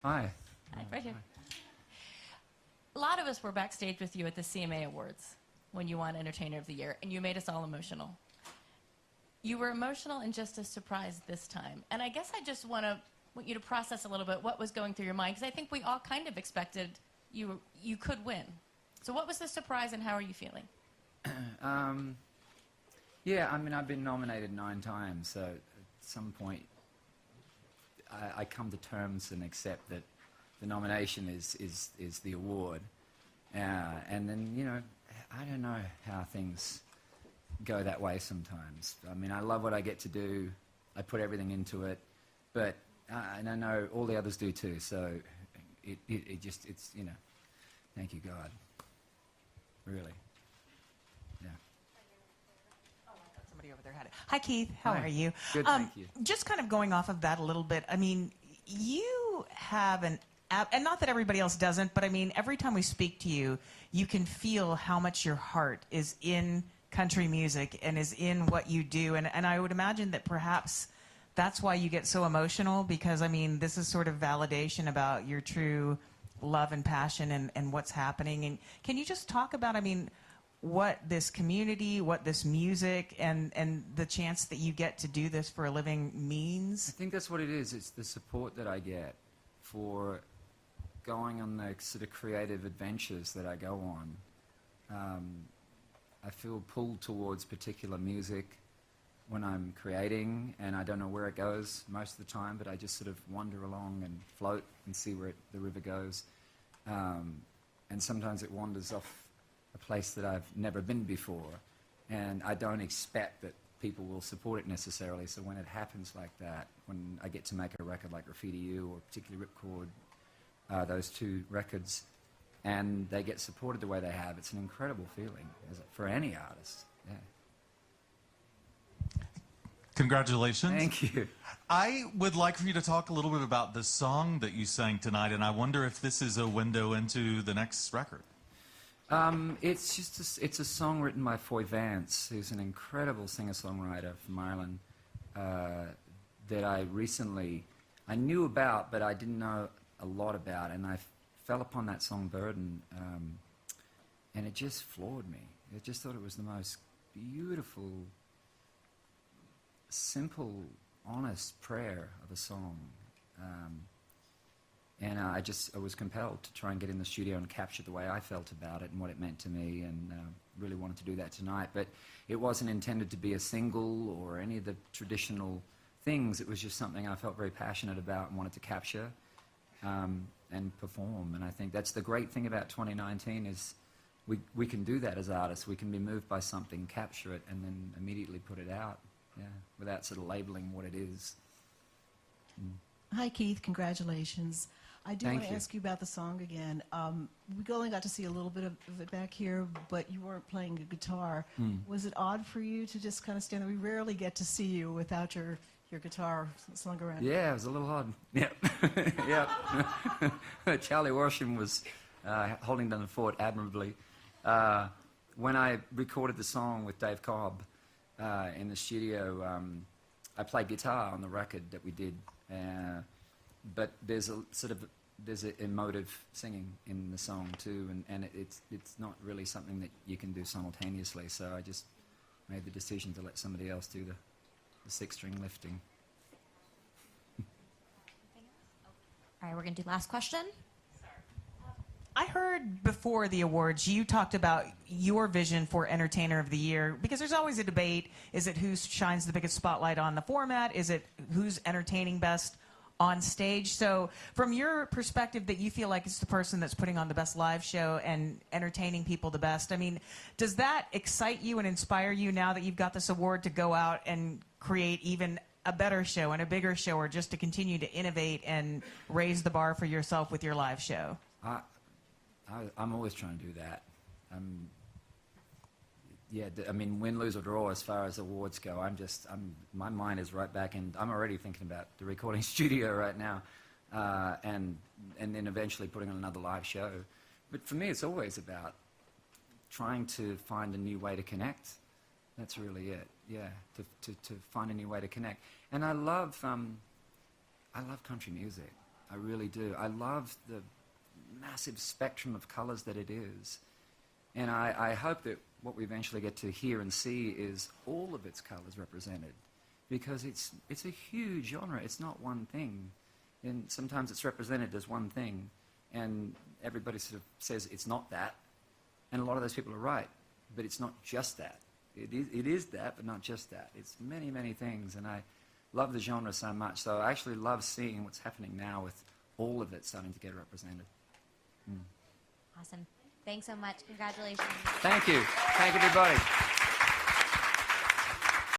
Hi. Hi, right here. A lot of us were backstage with you at the CMA Awards when you won Entertainer of the Year, and you made us all emotional. You were emotional and just as surprised this time. And I guess I just want you to process a little bit what was going through your mind, because I think we all kind of expected you could win. So what was the surprise, and how are you feeling? Yeah, I mean, I've been nominated 9 times, so at some point I come to terms and accept that the nomination is the award. And then, you know, I don't know how things go that way sometimes. I mean, I love what I get to do. I put everything into it. But, and I know all the others do too, so it's, you know, thank you, God. Really. Yeah. Somebody over there had it. Hi, Keith. How Hi. are you? Good, thank you. Just kind of going off of that a little bit, I mean, you have an app, and not that everybody else doesn't, but I mean, every time we speak to you, you can feel how much your heart is in country music and is in what you do. And I would imagine that perhaps that's why you get so emotional, because, I mean, this is sort of validation about your true love and passion and what's happening. And can you just talk about, I mean, what this community, what this music, and the chance that you get to do this for a living means? I think that's what it is. It's the support that I get for going on the sort of creative adventures that I go on. I feel pulled towards particular music when I'm creating, and I don't know where it goes most of the time, but I just sort of wander along and float and see where the river goes. And sometimes it wanders off a place that I've never been before, and I don't expect that people will support it necessarily. So when it happens like that, when I get to make a record like Graffiti You or particularly Ripcord, those 2 records, and they get supported the way they have, it's an incredible feeling for any artist. Yeah. Congratulations. Thank you. I would like for you to talk a little bit about the song that you sang tonight, and I wonder if this is a window into the next record. It's just it's a song written by Foy Vance, who's an incredible singer-songwriter from Ireland, that I knew about, but I didn't know a lot about, and I fell upon that song Burden, and it just floored me. I just thought it was the most beautiful, simple, honest prayer of a song. And I was compelled to try and get in the studio and capture the way I felt about it and what it meant to me, and really wanted to do that tonight. But it wasn't intended to be a single or any of the traditional things. It was just something I felt very passionate about and wanted to capture and perform. And I think that's the great thing about 2019 is we can do that as artists. We can be moved by something, capture it, and then immediately put it out, yeah, without sort of labeling what it is. Hi, Keith. Congratulations. I do want to ask you about the song again. We only got to see a little bit of it back here, but you weren't playing a guitar. Was it odd for you to just kind of stand there? We rarely get to see you without your guitar slung around. Yeah, it was a little odd. Yep. Yep. Charlie Worsham was holding down the fort admirably. When I recorded the song with Dave Cobb in the studio, I played guitar on the record that we did. But there's an emotive singing in the song too, and it's not really something that you can do simultaneously. So I just made the decision to let somebody else do the 6-string lifting. All right, we're going to do last question. I heard before the awards, you talked about your vision for Entertainer of the Year, because there's always a debate. Is it who shines the biggest spotlight on the format? Is it who's entertaining best on stage? So from your perspective, that you feel like it's the person that's putting on the best live show and entertaining people the best, I mean, does that excite you and inspire you now that you've got this award to go out and create even a better show and a bigger show, or just to continue to innovate and raise the bar for yourself with your live show? I'm always trying to do that. Yeah, I mean, win, lose, or draw as far as awards go. My mind is right back in. I'm already thinking about the recording studio right now, and then eventually putting on another live show. But for me, it's always about trying to find a new way to connect. That's really it. Yeah, to find a new way to connect. And I love country music. I really do. I love the massive spectrum of colours that it is. And I hope that what we eventually get to hear and see is all of its colours represented, because it's a huge genre. It's not one thing. And sometimes it's represented as one thing, and everybody sort of says it's not that. And a lot of those people are right, but it's not just that. It is that, but not just that. It's many, many things, and I love the genre so much. So I actually love seeing what's happening now with all of it starting to get represented. Awesome. Thanks so much. Congratulations. Thank you. Thank you, everybody.